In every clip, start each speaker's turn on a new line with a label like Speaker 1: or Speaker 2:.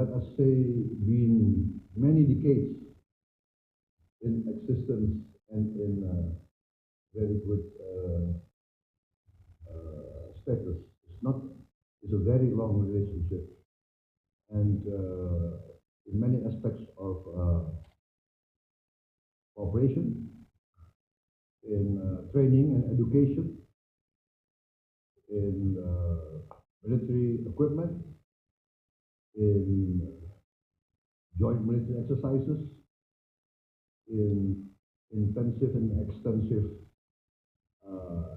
Speaker 1: let us say, been many decades in existence and in very good status. It's a very long relationship, and in many aspects of cooperation, in training and education, in military equipment, in joint military exercises, in intensive and extensive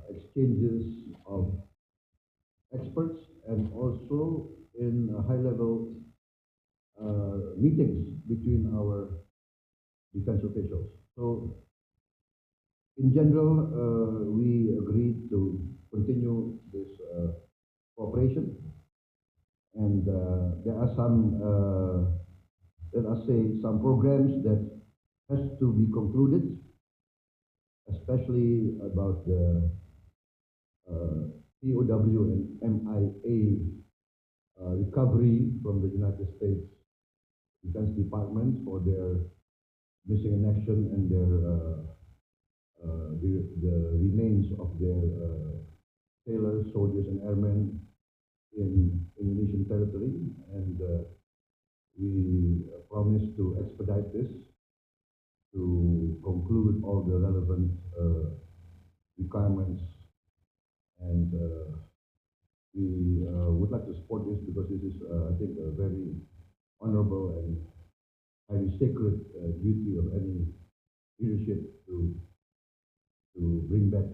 Speaker 1: exchanges of experts, and also in high-level meetings between our defense officials. So, in general, we agreed to continue this cooperation, and there are some, let us say, some programs that has to be concluded, especially about the POW and MIA recovery from the United States Defense Department for their missing in action and their the remains of their sailors, soldiers, and airmen in Indonesian territory, and we promise to expedite this to conclude all the relevant requirements, and we would like to support this because this is, I think, a very honorable and highly sacred duty of any leadership to bring back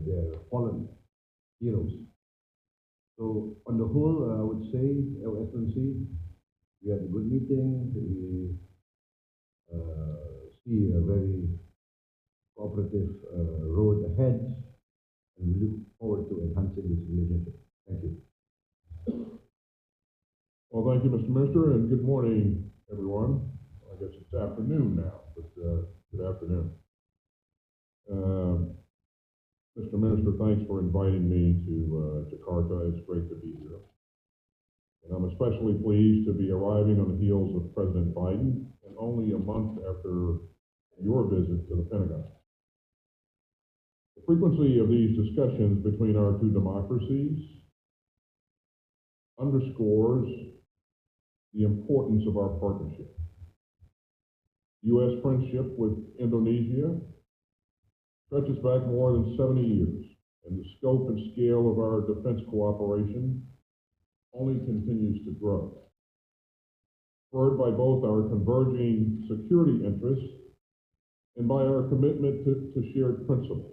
Speaker 1: their fallen heroes. So, on the whole, I would say, Your Excellency, we had a good meeting. We see a very cooperative road ahead, and we look forward to enhancing this relationship. Thank you.
Speaker 2: Well, thank you, Mr. Minister, and good morning, everyone. I guess it's afternoon now, but good afternoon. Mr. Minister, thanks for inviting me to Jakarta. It's great to be here. And I'm especially pleased to be arriving on the heels of President Biden and only a month after your visit to the Pentagon. The frequency of these discussions between our two democracies underscores the importance of our partnership. U.S. friendship with Indonesia stretches back more than 70 years, and the scope and scale of our defense cooperation only continues to grow, spurred by both our converging security interests and by our commitment to shared principles.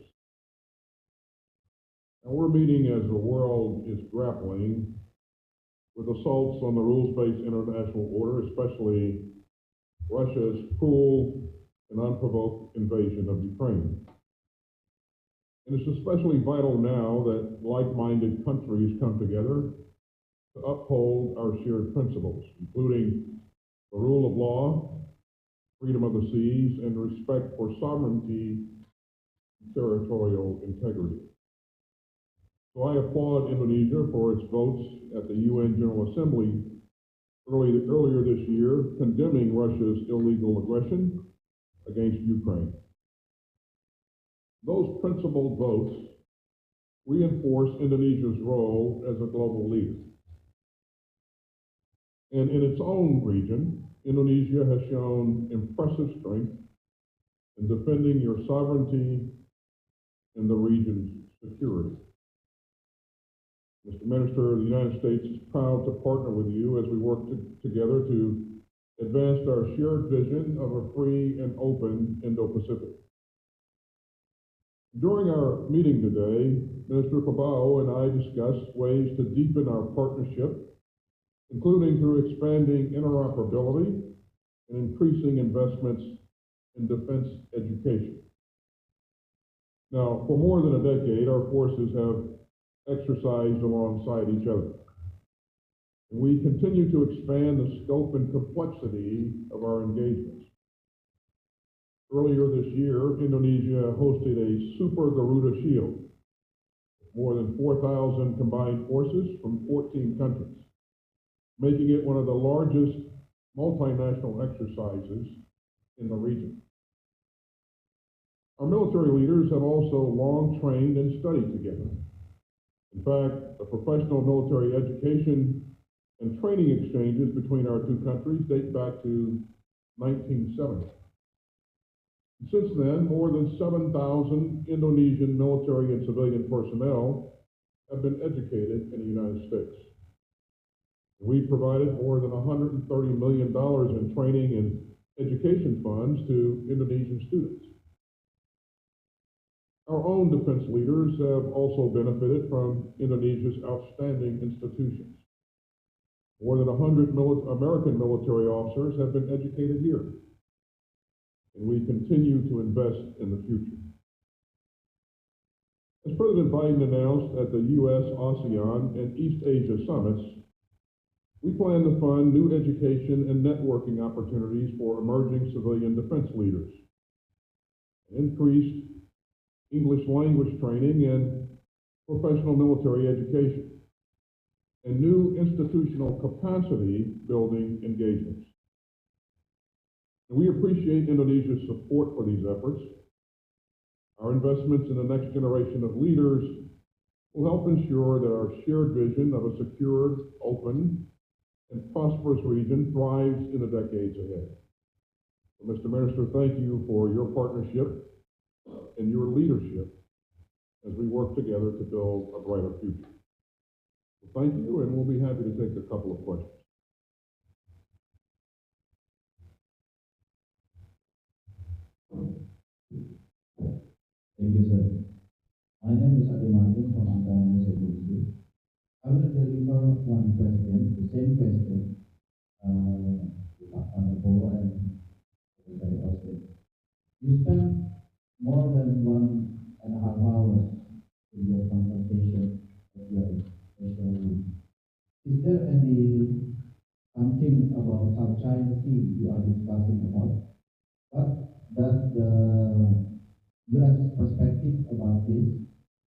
Speaker 2: Now, we're meeting as the world is grappling with assaults on the rules-based international order, especially Russia's cruel and unprovoked invasion of Ukraine. And it's especially vital now that like-minded countries come together to uphold our shared principles, including the rule of law, freedom of the seas, and respect for sovereignty and territorial integrity. So I applaud Indonesia for its votes at the UN General Assembly earlier this year, condemning Russia's illegal aggression against Ukraine. Those principled votes reinforce Indonesia's role as a global leader. And in its own region, Indonesia has shown impressive strength in defending your sovereignty and the region's security. Mr. Minister, the United States is proud to partner with you as we work together to advance our shared vision of a free and open Indo-Pacific. During our meeting today, Minister Prabowo and I discussed ways to deepen our partnership, including through expanding interoperability and increasing investments in defense education. Now, for more than a decade, our forces have exercised alongside each other. And we continue to expand the scope and complexity of our engagements. Earlier this year, Indonesia hosted a Super Garuda Shield with more than 4,000 combined forces from 14 countries, making it one of the largest multinational exercises in the region. Our military leaders have also long trained and studied together. In fact, the professional military education and training exchanges between our two countries date back to 1970. Since then, more than 7,000 Indonesian military and civilian personnel have been educated in the United States. We provided more than $130 million in training and education funds to Indonesian students. Our own defense leaders have also benefited from Indonesia's outstanding institutions. More than 100 American military officers have been educated here, and we continue to invest in the future. As President Biden announced at the U.S., ASEAN, and East Asia summits, we plan to fund new education and networking opportunities for emerging civilian defense leaders, increased English language training and professional military education, and new institutional capacity building engagements. And we appreciate Indonesia's support for these efforts. Our investments in the next generation of leaders will help ensure that our shared vision of a secure, open, and prosperous region thrives in the decades ahead. So, Mr. Minister, thank you for your partnership and your leadership as we work together to build a brighter future. So thank you, and we'll be happy to take a couple of questions.
Speaker 3: Thank you, sir. My name is Adi Martin from Angkatan Security. I will deliver one question, the same question, to Pak Prabowo and Secretary of State. You spent more than 1.5 hours in your conversation with your special group. Is there any something about South China Sea you are discussing about? What does the U.S. perspective about this,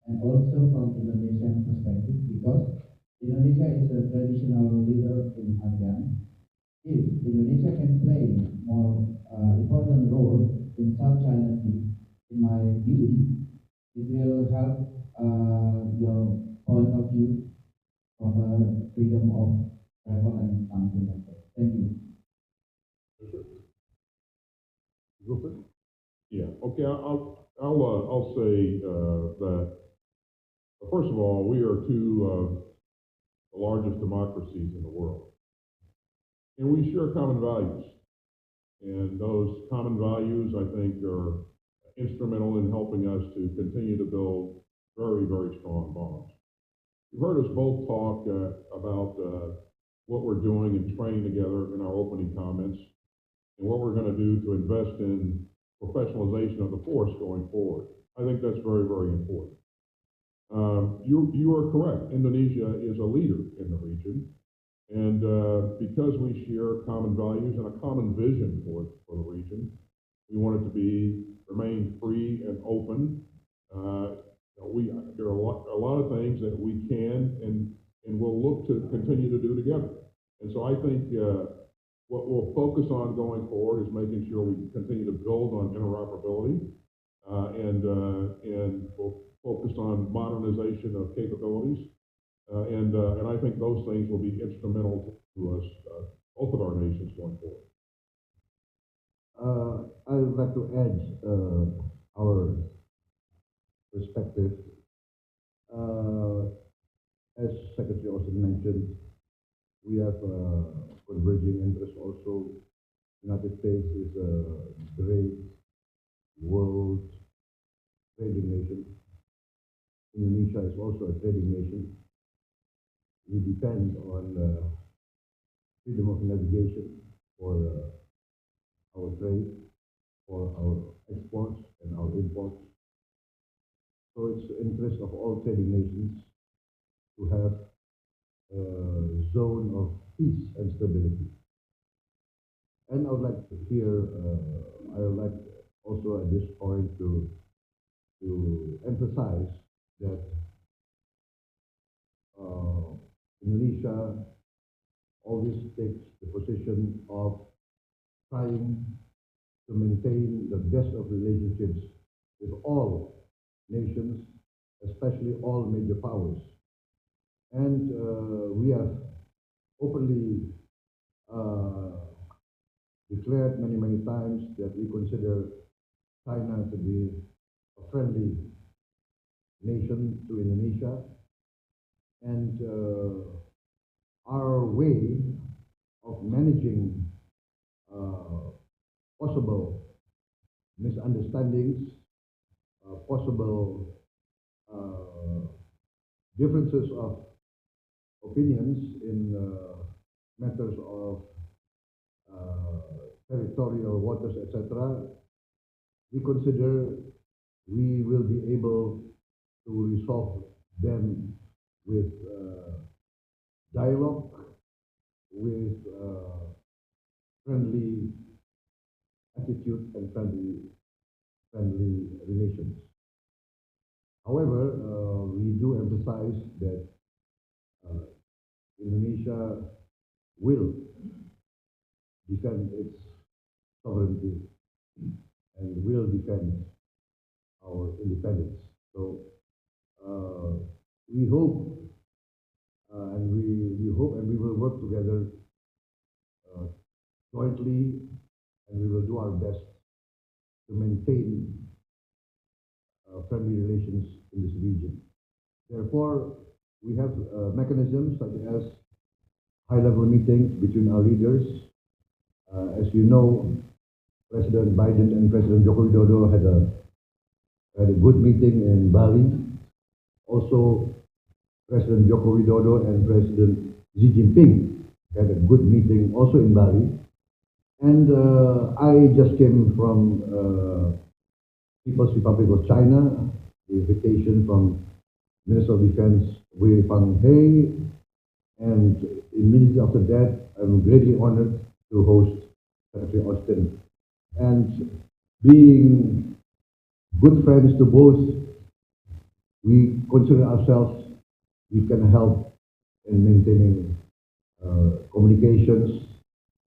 Speaker 3: and also from Indonesian perspective, because Indonesia is a traditional leader in ASEAN. If Indonesia can play more important role in South China Sea, in my view, it will help your point of view from freedom of travel and something like that. Thank you.
Speaker 2: Yeah. Okay. I'll say that first of all, we are two of the largest democracies in the world, and we share common values. And those common values, I think, are instrumental in helping us to continue to build very, very strong bonds. You've heard us both talk about what we're doing and training together in our opening comments, and what we're going to do to invest in professionalization of the force going forward. I think that's very, very important. You are correct. Indonesia is a leader in the region, and because we share common values and a common vision for the region, we want it to remain free and open. There are a lot of things that we can and will look to continue to do together. And so I think what we'll focus on going forward is making sure we continue to build on interoperability, and we'll focus on modernization of capabilities, and I think those things will be instrumental to us, both of our nations going forward.
Speaker 1: I would like to add our perspective. As Secretary also mentioned, we have converging interests also. United States is a great world trading nation. Indonesia is also a trading nation. We depend on freedom of navigation for our trade, for our exports and our imports. So it's the interest of all trading nations to have a zone of peace and stability. And I would like to I would like also at this point to emphasize that Indonesia always takes the position of trying to maintain the best of relationships with all nations, especially all major powers. And we have openly uh, declared many, many times that we consider China to be a friendly nation to Indonesia. And our way of managing uh, possible misunderstandings, possible uh, differences of opinions in matters of territorial waters, etc., we consider we will be able to resolve them with dialogue, with friendly attitude and friendly relations. However, we do emphasize that uh, Indonesia will defend its sovereignty and will defend our independence. So we hope we hope and we will work together uh, jointly, and we will do our best to maintain friendly relations in this region. Therefore, we have mechanisms such as high-level meetings between our leaders. As you know, President Biden and President Joko Widodo had a good meeting in Bali. Also, President Joko Widodo and President Xi Jinping had a good meeting also in Bali. And I just came from People's Republic of China, the invitation from Minister of Defense Wei Fenghe, and immediately after that, I'm greatly honored to host Secretary Austin. And being good friends to both, we consider ourselves, we can help in maintaining communications,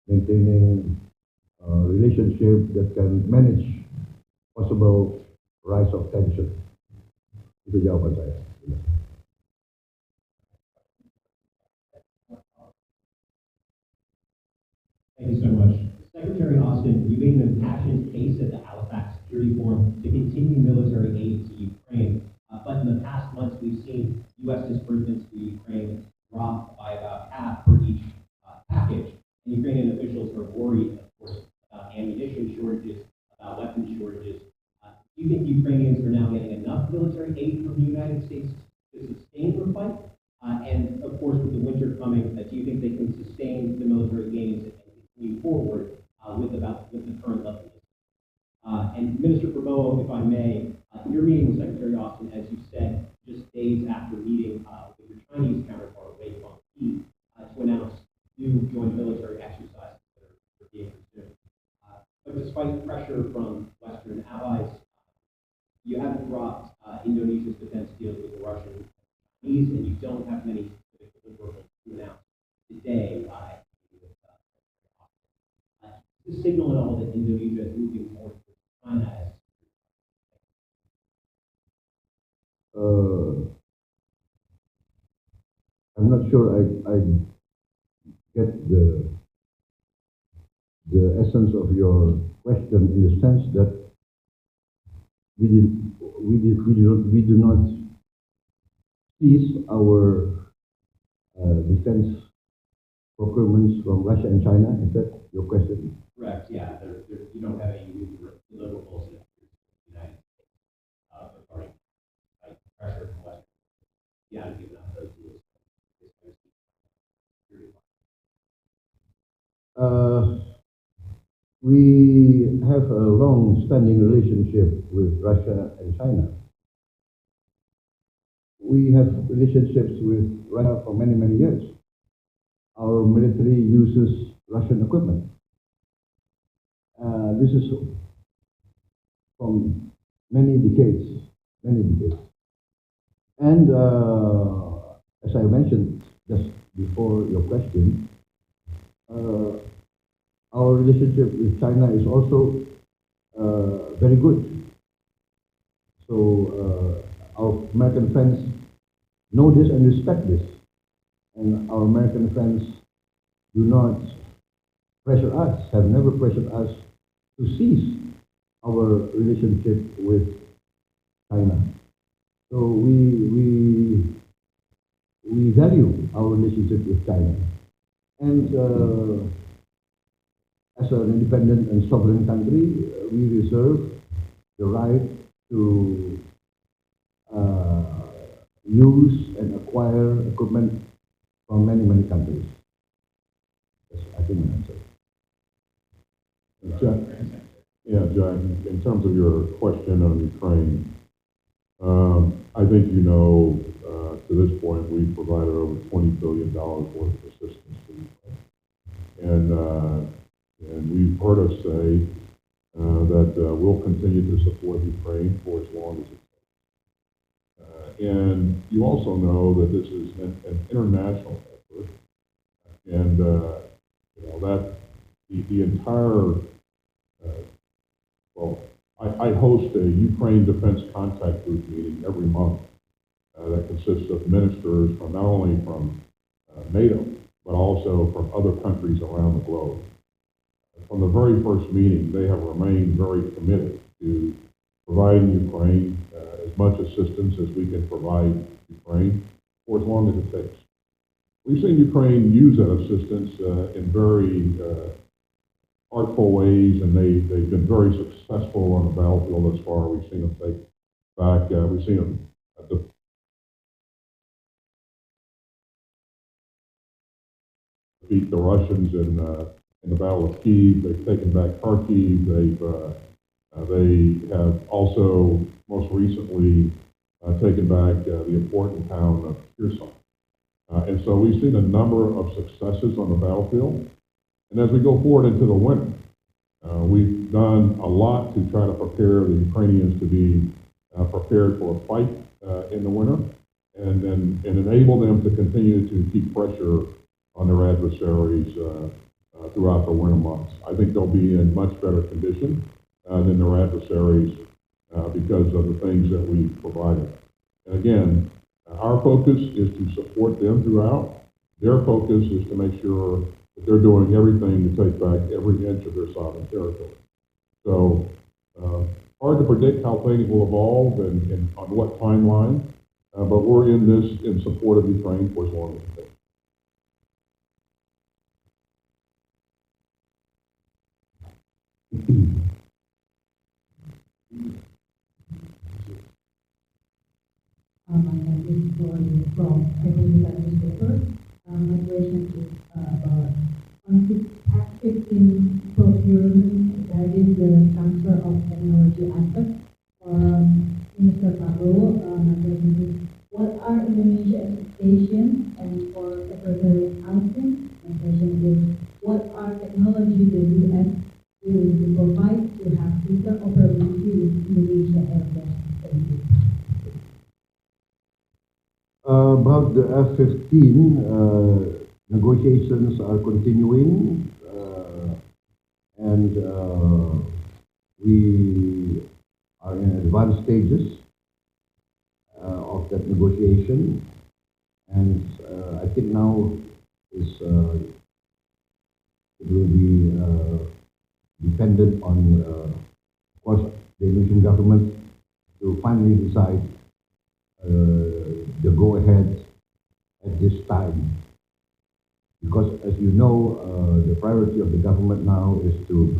Speaker 1: maintaining relationship that can manage possible rise of tension. Itu jawaban saya.
Speaker 4: Thank you so much. Secretary Austin, you made an impassioned case at the Halifax Security Forum to continue military aid to Ukraine. But in the past months, we've seen U.S. disbursements to Ukraine drop by about half for each package. And Ukrainian officials are worried, of course, about ammunition shortages, about weapons shortages. Do you think Ukrainians are now getting enough military aid from the United States to sustain their fight? And of course, with the winter coming, do you think they can sustain the military gains and continue forward with the current level? And Minister Prabowo, if I may, your meeting with Secretary Austin, as you said, just days after meeting with your Chinese counterpart, Wei Fenghe, to announce new joint military exercises that are being considered. But despite pressure from Western allies, you haven't dropped Indonesia's defense deals with the Russian and Chinese, and you don't have many specific deliverables to announce today. Does this signal at all that Indonesia is moving more towards China as
Speaker 1: I'm not sure I get the essence of your question in the sense that we do not cease our defense procurements from Russia and China. Is that your question?
Speaker 4: correct? Yeah, you don't have any new deliverables in the United States regarding pressure from Western. You haven't given up those deals.
Speaker 1: We have a long-standing relationship with Russia and China. We have relationships with Russia for many, many years. Our military uses Russian equipment. This is from many decades, many decades. And as I mentioned just before your question, uh, our relationship with China is also very good. So our American friends know this and respect this. And our American friends do not pressure us, have never pressured us to cease our relationship with China. So we value our relationship with China. And as an independent and sovereign country, we reserve the right to use and acquire equipment from many, many countries. That's, I think, my answer.
Speaker 2: Jack, yeah, Jack, in terms of your question on Ukraine, I think you know, to this point, we've provided over $20 billion worth of assistance to Ukraine. And we've heard us say that we'll continue to support Ukraine for as long as it takes. And you also know that this is an international effort, and you know that the entire well, I host a Ukraine Defense Contact Group meeting every month that consists of ministers from not only from NATO, but also from other countries around the globe. From the very first meeting, they have remained very committed to providing Ukraine as much assistance as we can provide Ukraine for as long as it takes. We've seen Ukraine use that assistance in very artful ways, and they've been very successful on the battlefield thus far. We've seen them take back, we've seen them defeat the Russians in the Battle of Kyiv. They've taken back Kharkiv. They have also most recently taken back the important town of Kherson. And so we've seen a number of successes on the battlefield. And as we go forward into the winter, we've done a lot to try to prepare the Ukrainians to be prepared for a fight in the winter, and enable them to continue to keep pressure on their adversaries throughout the winter months. I think they'll be in much better condition than their adversaries because of the things that we provided. And again, our focus is to support them throughout. Their focus is to make sure that they're doing everything to take back every inch of their sovereign territory. So, hard to predict how things will evolve and on what timeline, but we're in this in support of Ukraine for as long as it takes.
Speaker 5: My name is Lloyd from Bertemu newspaper. My question is about active in procurement regarding the transfer of technology aspect. Mr. Prabowo, my question is, what are Indonesia's expectations? And for Secretary Alvin, my question is, what are technology the U.S. willing to provide to have interoperability with Indonesia airports? Thank you.
Speaker 1: About the F-15, negotiations are continuing, and we are in advanced stages of that negotiation. And I think now it will be dependent on, of course, the Indonesian government to finally decide the go-ahead at this time. Because, as you know, the priority of the government now is to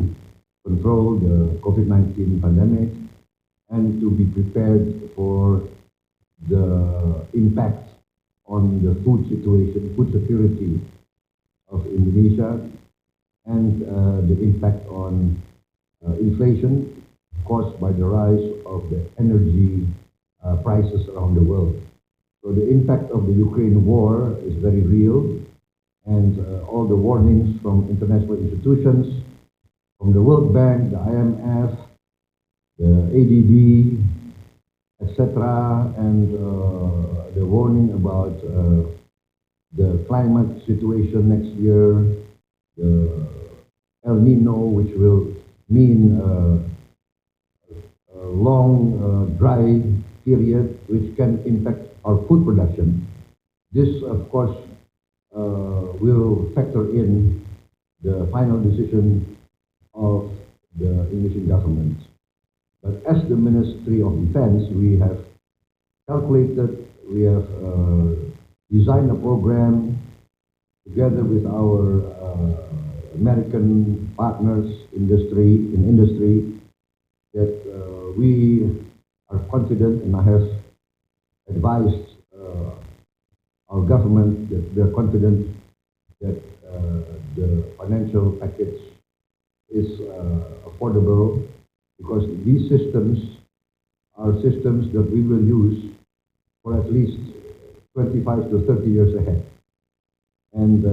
Speaker 1: control the COVID-19 pandemic and to be prepared for the impact on the food situation, food security of Indonesia, and the impact on inflation caused by the rise of the energy prices around the world. So the impact of the Ukraine war is very real, and all the warnings from international institutions, from the World Bank, the IMF, the ADB, etc., and the warning about the climate situation next year, the El Nino, which will mean a long dry period, which can impact our food production. This, of course, will factor in the final decision of the Indonesian government. But as the Ministry of Defense, we have calculated, we have designed a program together with our American partners in industry that we are confident, and I have advised our government that we are confident that the financial package is affordable, because these systems are systems that we will use for at least 25 to 30 years ahead. And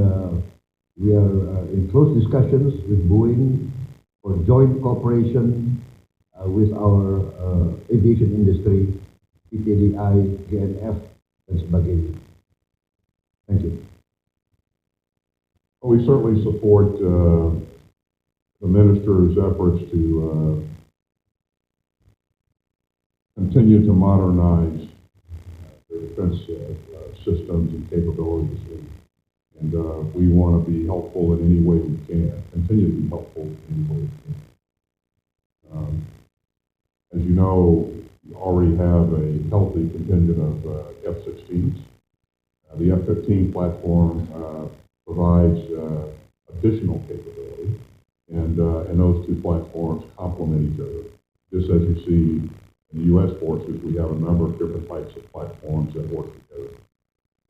Speaker 1: we are in close discussions with Boeing for joint cooperation with our aviation industry, PTDI, GNF, and sebagainya. Thank you.
Speaker 2: Well, we certainly support the minister's efforts to continue to modernize the defense systems and capabilities. And we want to be helpful in any way we can, continue to be helpful in any way we can. As you know, we already have a healthy contingent of F-16s. The F-15 platform provides additional capability, and those two platforms complement each other. Just as you see in the U.S. forces, we have a number of different types of platforms that work together.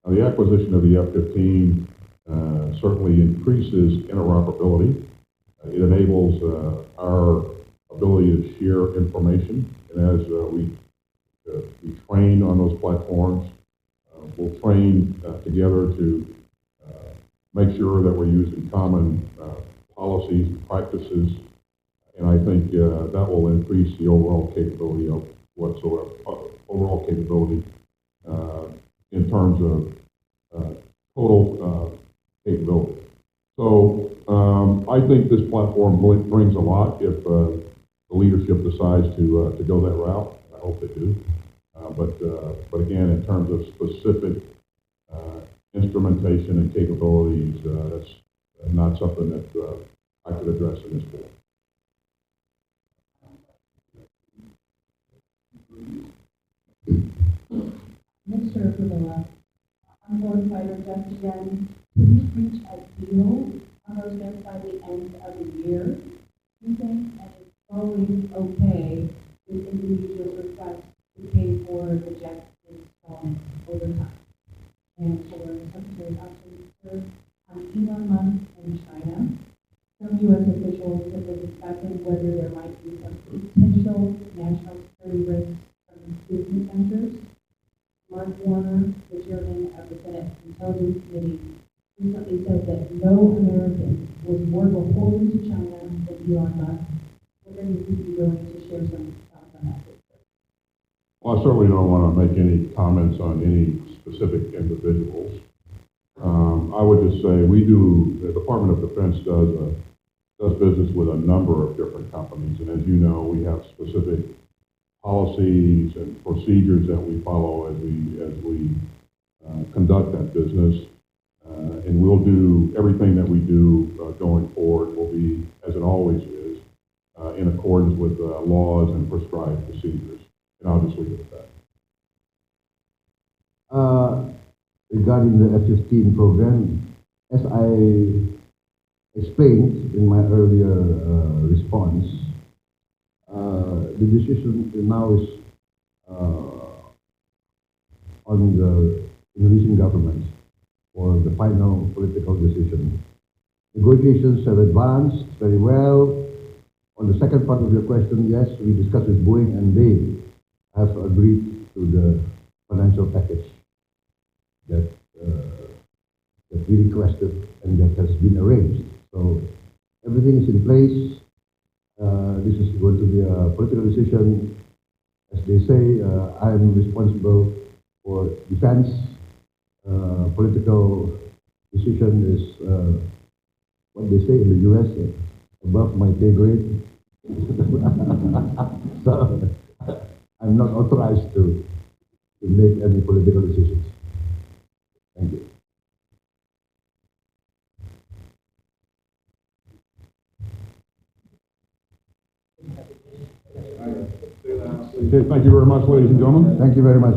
Speaker 2: Now, the acquisition of the F-15 certainly increases interoperability. It enables our ability to share information, and as we train on those platforms, we'll train together to make sure that we're using common policies and practices, and I think that will increase the overall capability of overall capability in terms of total capability. So I think this platform brings a lot if the leadership decides to go that route. I hope they do. But again, in terms of specific instrumentation and capabilities, that's not something that I could address in this board.
Speaker 5: Mr. Prabowo, on board fighter jets again, could you reach a deal on those jets by the end of the year? Do you think that it's always okay with Indonesia's request to pay for the jets installment over time? And for Secretary Austin, on Elon Musk and China, some U.S. officials have been discussing whether there might be some potential national security risks from business ventures. Mark Warner, the chairman of the Senate Intelligence Committee, recently said that no American was more beholden to China than Elon Musk. Whether you would be willing to share some thoughts on that?
Speaker 2: Well, I certainly don't want to make any comments on any specific individuals. I would just say the Department of Defense does business with a number of different companies, and as you know, we have specific policies and procedures that we follow as we conduct that business, and we'll do everything that we do going forward will be, as it always is, in accordance with laws and prescribed procedures. And I'll just leave it at that.
Speaker 1: Regarding the F-15 program, as I explained in my earlier response, the decision now is on the Indonesian government for the final political decision. Negotiations have advanced very well. On the second part of your question, yes, we discussed with Boeing, and they have agreed to the financial package that we requested and that has been arranged. So everything is in place. This is going to be a political decision. As they say, I'm responsible for defense. Political decision is what they say in the US, above my pay grade. So I'm not authorized to make any political decisions. Thank you.
Speaker 2: Okay, thank you very much, ladies and gentlemen.
Speaker 1: Thank you very much.